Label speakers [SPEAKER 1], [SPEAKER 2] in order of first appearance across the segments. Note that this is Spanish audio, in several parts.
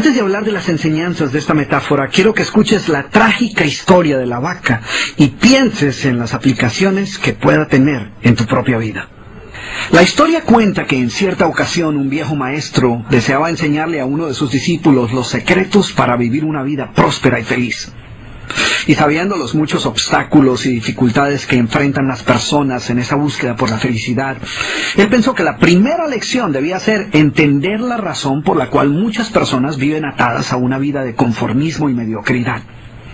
[SPEAKER 1] Antes de hablar de las enseñanzas de esta metáfora, quiero que escuches la trágica historia de la vaca y pienses en las aplicaciones que pueda tener en tu propia vida. La historia cuenta que en cierta ocasión un viejo maestro deseaba enseñarle a uno de sus discípulos los secretos para vivir una vida próspera y feliz. Y sabiendo los muchos obstáculos y dificultades que enfrentan las personas en esa búsqueda por la felicidad, él pensó que la primera lección debía ser entender la razón por la cual muchas personas viven atadas a una vida de conformismo y mediocridad.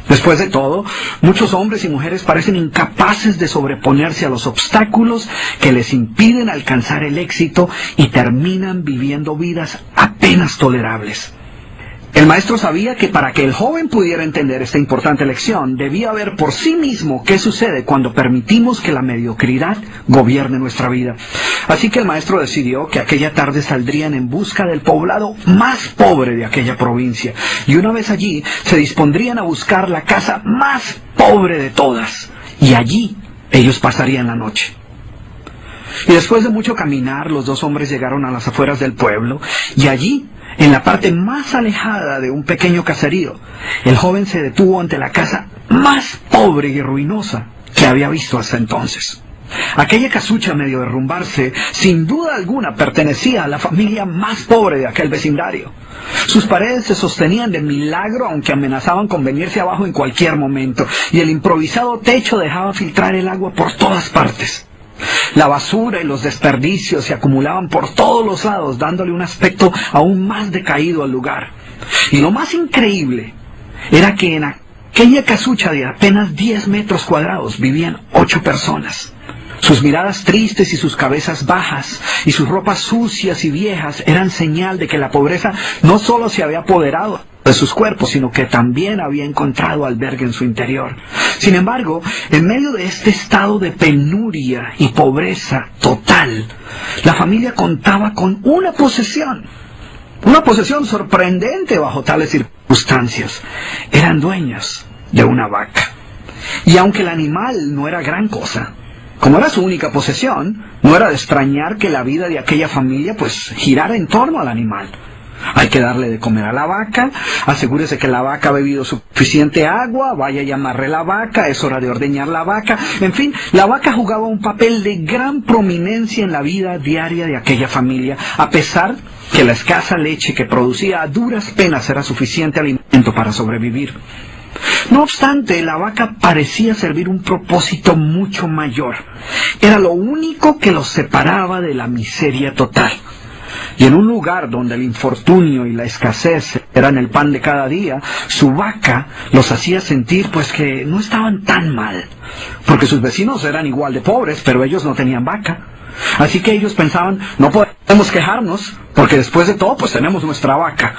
[SPEAKER 1] Después de todo, muchos hombres y mujeres parecen incapaces de sobreponerse a los obstáculos que les impiden alcanzar el éxito y terminan viviendo vidas apenas tolerables. El maestro sabía que para que el joven pudiera entender esta importante lección, debía ver por sí mismo qué sucede cuando permitimos que la mediocridad gobierne nuestra vida. Así que el maestro decidió que aquella tarde saldrían en busca del poblado más pobre de aquella provincia, y una vez allí se dispondrían a buscar la casa más pobre de todas, y allí ellos pasarían la noche. Y después de mucho caminar, los dos hombres llegaron a las afueras del pueblo, y allí, en la parte más alejada de un pequeño caserío, el joven se detuvo ante la casa más pobre y ruinosa que había visto hasta entonces. Aquella casucha, medio derrumbarse, sin duda alguna pertenecía a la familia más pobre de aquel vecindario. Sus paredes se sostenían de milagro, aunque amenazaban con venirse abajo en cualquier momento, y el improvisado techo dejaba filtrar el agua por todas partes. La basura y los desperdicios se acumulaban por todos los lados, dándole un aspecto aún más decaído al lugar. Y lo más increíble era que en aquella casucha de apenas 10 metros cuadrados vivían 8 personas. Sus miradas tristes y sus cabezas bajas y sus ropas sucias y viejas eran señal de que la pobreza no solo se había apoderado de sus cuerpos, sino que también había encontrado albergue en su interior. Sin embargo, en medio de este estado de penuria y pobreza total, la familia contaba con una posesión sorprendente bajo tales circunstancias. Eran dueños de una vaca. Y aunque el animal no era gran cosa, como era su única posesión, no era de extrañar que la vida de aquella familia girara en torno al animal. Hay que darle de comer a la vaca, asegúrese que la vaca ha bebido suficiente agua, vaya y amarre la vaca, es hora de ordeñar la vaca. En fin, la vaca jugaba un papel de gran prominencia en la vida diaria de aquella familia, a pesar que la escasa leche que producía a duras penas era suficiente alimento para sobrevivir. No obstante, la vaca parecía servir un propósito mucho mayor. Era lo único que los separaba de la miseria total. Y en un lugar donde el infortunio y la escasez eran el pan de cada día, su vaca los hacía sentir que no estaban tan mal, porque sus vecinos eran igual de pobres, pero ellos no tenían vaca. Así que ellos pensaban, no podemos quejarnos, porque después de todo tenemos nuestra vaca.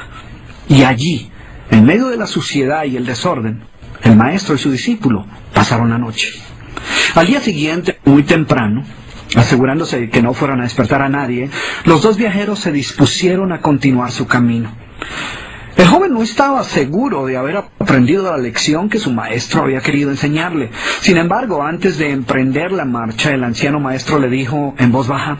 [SPEAKER 1] Y allí, en medio de la suciedad y el desorden, el maestro y su discípulo pasaron la noche. Al día siguiente, muy temprano, asegurándose de que no fueran a despertar a nadie, los dos viajeros se dispusieron a continuar su camino. El joven no estaba seguro de haber aprendido la lección que su maestro había querido enseñarle. Sin embargo, antes de emprender la marcha, el anciano maestro le dijo en voz baja: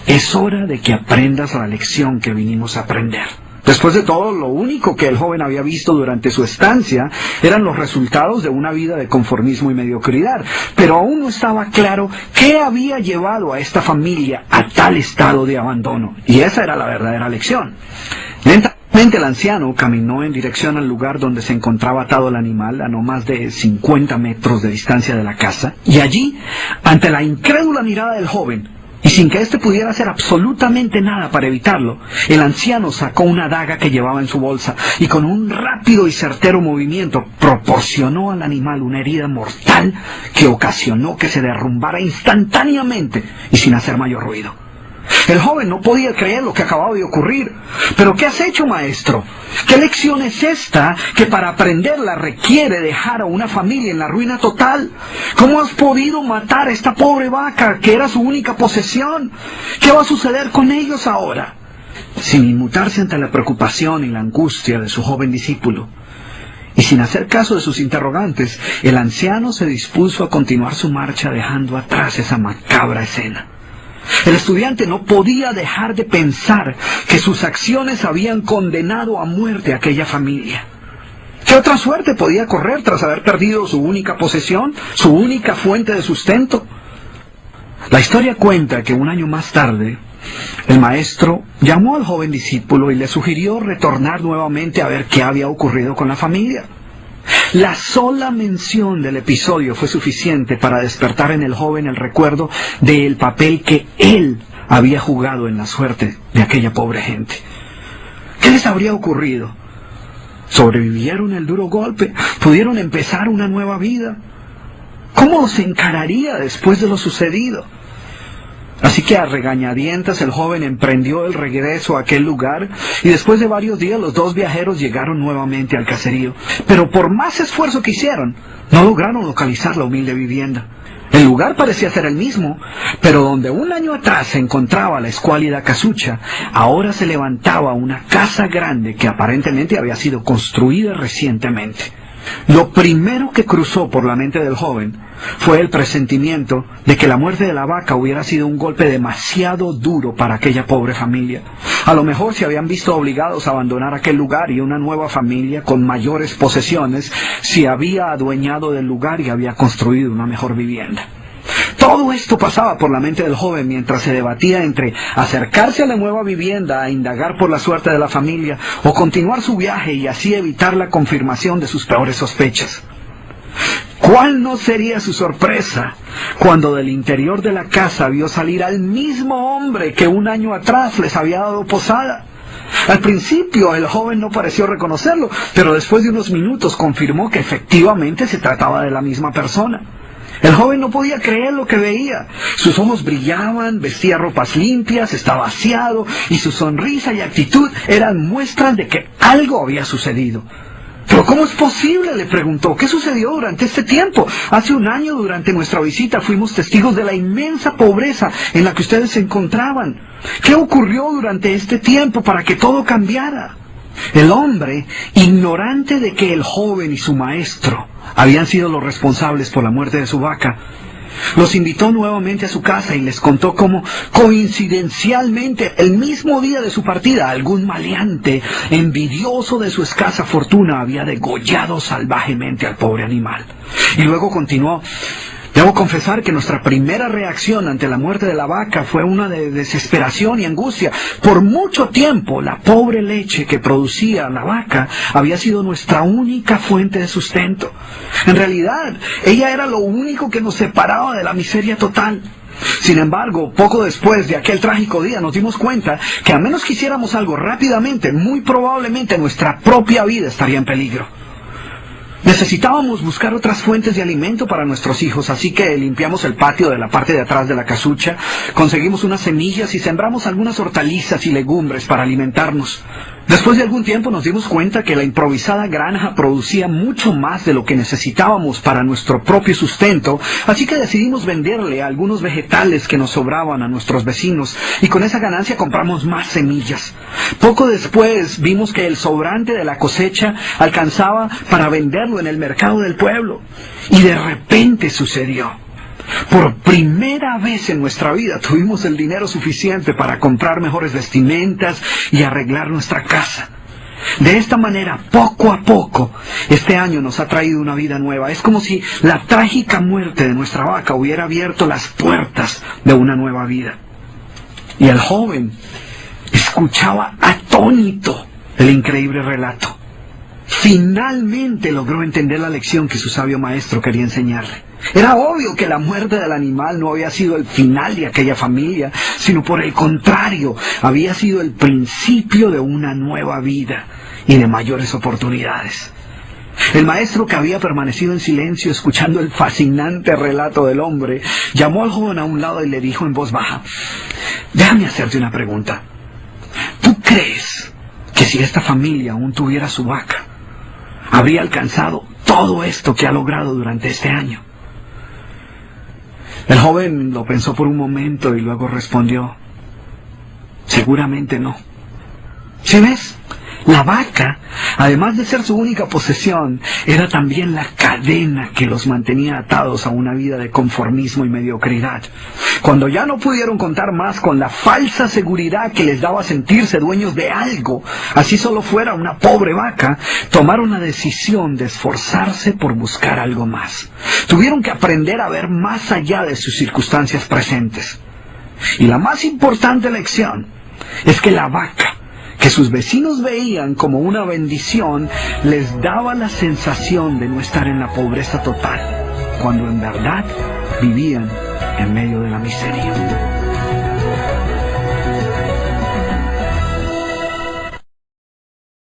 [SPEAKER 1] «Es hora de que aprendas la lección que vinimos a aprender». Después de todo, lo único que el joven había visto durante su estancia eran los resultados de una vida de conformismo y mediocridad, pero aún no estaba claro qué había llevado a esta familia a tal estado de abandono, y esa era la verdadera lección. Lentamente el anciano caminó en dirección al lugar donde se encontraba atado el animal, a no más de 50 metros de distancia de la casa, y allí, ante la incrédula mirada del joven, y sin que éste pudiera hacer absolutamente nada para evitarlo, el anciano sacó una daga que llevaba en su bolsa y con un rápido y certero movimiento proporcionó al animal una herida mortal que ocasionó que se derrumbara instantáneamente y sin hacer mayor ruido. El joven no podía creer lo que acababa de ocurrir. «¿Pero qué has hecho, maestro? ¿Qué lección es esta que para aprenderla requiere dejar a una familia en la ruina total? ¿Cómo has podido matar a esta pobre vaca que era su única posesión? ¿Qué va a suceder con ellos ahora?» Sin inmutarse ante la preocupación y la angustia de su joven discípulo, y sin hacer caso de sus interrogantes, el anciano se dispuso a continuar su marcha dejando atrás esa macabra escena. El estudiante no podía dejar de pensar que sus acciones habían condenado a muerte a aquella familia. ¿Qué otra suerte podía correr tras haber perdido su única posesión, su única fuente de sustento? La historia cuenta que un año más tarde, el maestro llamó al joven discípulo y le sugirió retornar nuevamente a ver qué había ocurrido con la familia. La sola mención del episodio fue suficiente para despertar en el joven el recuerdo del papel que él había jugado en la suerte de aquella pobre gente. ¿Qué les habría ocurrido? ¿Sobrevivieron el duro golpe? ¿Pudieron empezar una nueva vida? ¿Cómo se encararía después de lo sucedido? Así que a regañadientas el joven emprendió el regreso a aquel lugar y después de varios días los dos viajeros llegaron nuevamente al caserío. Pero por más esfuerzo que hicieron, no lograron localizar la humilde vivienda. El lugar parecía ser el mismo, pero donde un año atrás se encontraba la escuálida casucha, ahora se levantaba una casa grande que aparentemente había sido construida recientemente. Lo primero que cruzó por la mente del joven fue el presentimiento de que la muerte de la vaca hubiera sido un golpe demasiado duro para aquella pobre familia. A lo mejor se habían visto obligados a abandonar aquel lugar y una nueva familia con mayores posesiones se había adueñado del lugar y había construido una mejor vivienda. Todo esto pasaba por la mente del joven mientras se debatía entre acercarse a la nueva vivienda a indagar por la suerte de la familia o continuar su viaje y así evitar la confirmación de sus peores sospechas. ¿Cuál no sería su sorpresa cuando del interior de la casa vio salir al mismo hombre que un año atrás les había dado posada? Al principio el joven no pareció reconocerlo, pero después de unos minutos confirmó que efectivamente se trataba de la misma persona. El joven no podía creer lo que veía. Sus ojos brillaban, vestía ropas limpias, estaba aseado, y su sonrisa y actitud eran muestras de que algo había sucedido. ¿Pero cómo es posible?, le preguntó. ¿Qué sucedió durante este tiempo? Hace un año, durante nuestra visita, fuimos testigos de la inmensa pobreza en la que ustedes se encontraban. ¿Qué ocurrió durante este tiempo para que todo cambiara? El hombre, ignorante de que el joven y su maestro habían sido los responsables por la muerte de su vaca, los invitó nuevamente a su casa y les contó cómo, coincidencialmente, el mismo día de su partida, algún maleante, envidioso de su escasa fortuna, había degollado salvajemente al pobre animal. Y luego continuó: debo confesar que nuestra primera reacción ante la muerte de la vaca fue una de desesperación y angustia. Por mucho tiempo, la pobre leche que producía la vaca había sido nuestra única fuente de sustento. En realidad, ella era lo único que nos separaba de la miseria total. Sin embargo, poco después de aquel trágico día nos dimos cuenta que a menos que hiciéramos algo rápidamente, muy probablemente nuestra propia vida estaría en peligro. Necesitábamos buscar otras fuentes de alimento para nuestros hijos, así que limpiamos el patio de la parte de atrás de la casucha, conseguimos unas semillas y sembramos algunas hortalizas y legumbres para alimentarnos. Después de algún tiempo nos dimos cuenta que la improvisada granja producía mucho más de lo que necesitábamos para nuestro propio sustento, así que decidimos venderle algunos vegetales que nos sobraban a nuestros vecinos y con esa ganancia compramos más semillas. Poco después vimos que el sobrante de la cosecha alcanzaba para venderlo en el mercado del pueblo y de repente sucedió. Por primera vez en nuestra vida tuvimos el dinero suficiente para comprar mejores vestimentas y arreglar nuestra casa. De esta manera, poco a poco, este año nos ha traído una vida nueva. Es como si la trágica muerte de nuestra vaca hubiera abierto las puertas de una nueva vida. Y el joven escuchaba atónito el increíble relato. Finalmente logró entender la lección que su sabio maestro quería enseñarle. Era obvio que la muerte del animal no había sido el final de aquella familia, sino por el contrario, había sido el principio de una nueva vida y de mayores oportunidades. El maestro, que había permanecido en silencio escuchando el fascinante relato del hombre, llamó al joven a un lado y le dijo en voz baja: déjame hacerte una pregunta. ¿Tú crees que si esta familia aún tuviera su vaca, habría alcanzado todo esto que ha logrado durante este año? El joven lo pensó por un momento y luego respondió: seguramente no. ¿Sí ves? La vaca, además de ser su única posesión, era también la cadena que los mantenía atados a una vida de conformismo y mediocridad. Cuando ya no pudieron contar más con la falsa seguridad que les daba sentirse dueños de algo, así solo fuera una pobre vaca, tomaron la decisión de esforzarse por buscar algo más. Tuvieron que aprender a ver más allá de sus circunstancias presentes. Y la más importante lección es que la vaca, que sus vecinos veían como una bendición, les daba la sensación de no estar en la pobreza total, cuando en verdad vivían en medio de la miseria.